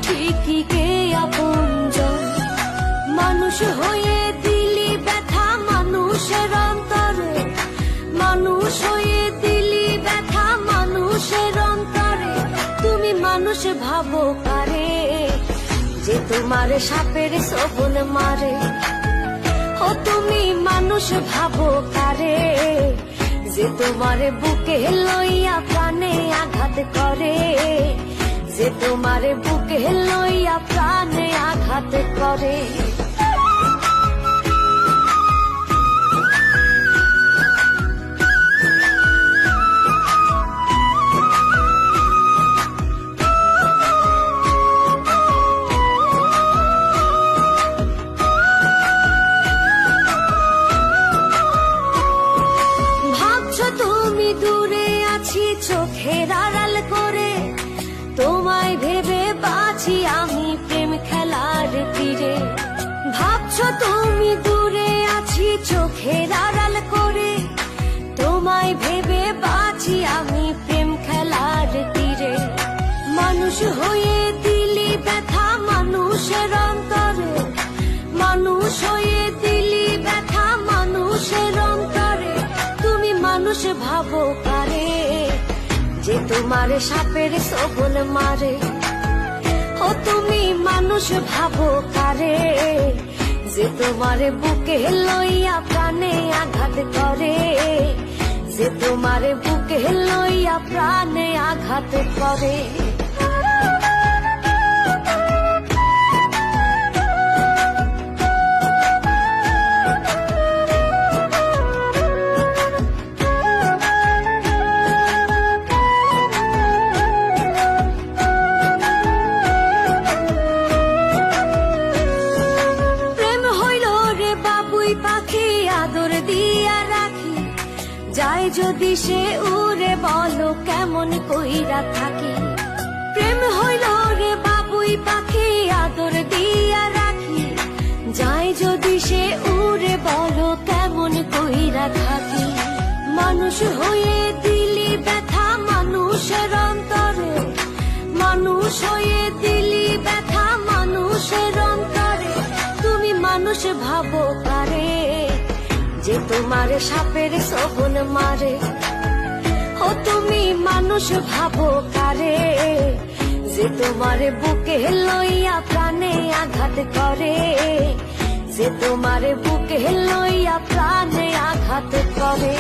ঠিকই কে আপনজন। মানুষ হয়ে দিলি ব্যথা মানুষের অন্তরে, মানুষ হয়ে দিলি ব্যথা মানুষের অন্তরে। তুমি মানুষ ভাবো কারে, যে তোমার সাপের ছোবল মারে। ও তুমি মানুষ ভাবো কারে, যে তোমার বুকে লইয়া প্রাণে আঘাত করে, যে তোমার বুকে লইয়া প্রাণে আঘাত করে। তুমি দূরে আছি চোখের আড়াল করে, তোমায় ভেবে বাঁচি আমি প্রেম খেলার তীরে। ভাবছো তুমি দূরে আছি চোখের আড়াল করে, তোমায় ভেবে বাঁচি আমি প্রেম খেলার তীরে। মানুষ হয়ে দিলি ব্যথা মানুষের অন্তরে, মানুষ হয়ে দিলি ব্যথা মানুষের অন্তরে। তুমি মানুষ ভাবো কারে, যে তোমার সাপের ছোবল মারে। ও তুমি মানুষ ভাবো কারে, যে তোমার বুকে লইয়া প্রাণে আঘাত করে, যে তোমার বুকে লইয়া প্রাণে আঘাত করে। পাখি আদর দিয়া রাখি, যাই যদি সে উড়ে বলো কেমন কইরা থাকি। প্রেম হইল রে বাবুই পাখি আদর দিয়া রাখি, যাই যদি সে উড়ে বলো কেমন কইরা থাকি। মানুষ হয়ে দিলি ব্যথা মানুষের অন্তরে, মানুষ হয়ে দিলি ব্যথা মানুষের অন্তরে। তুমি মানুষ ভাবো কারে, যে তোমার সাপের ছোবল মারে। ও তুমি মানুষ ভাবো কারে, যে তোমার বুকে লইয়া প্রাণে আঘাত করে, যে তোমার বুকে লইয়া প্রাণে আঘাত করে।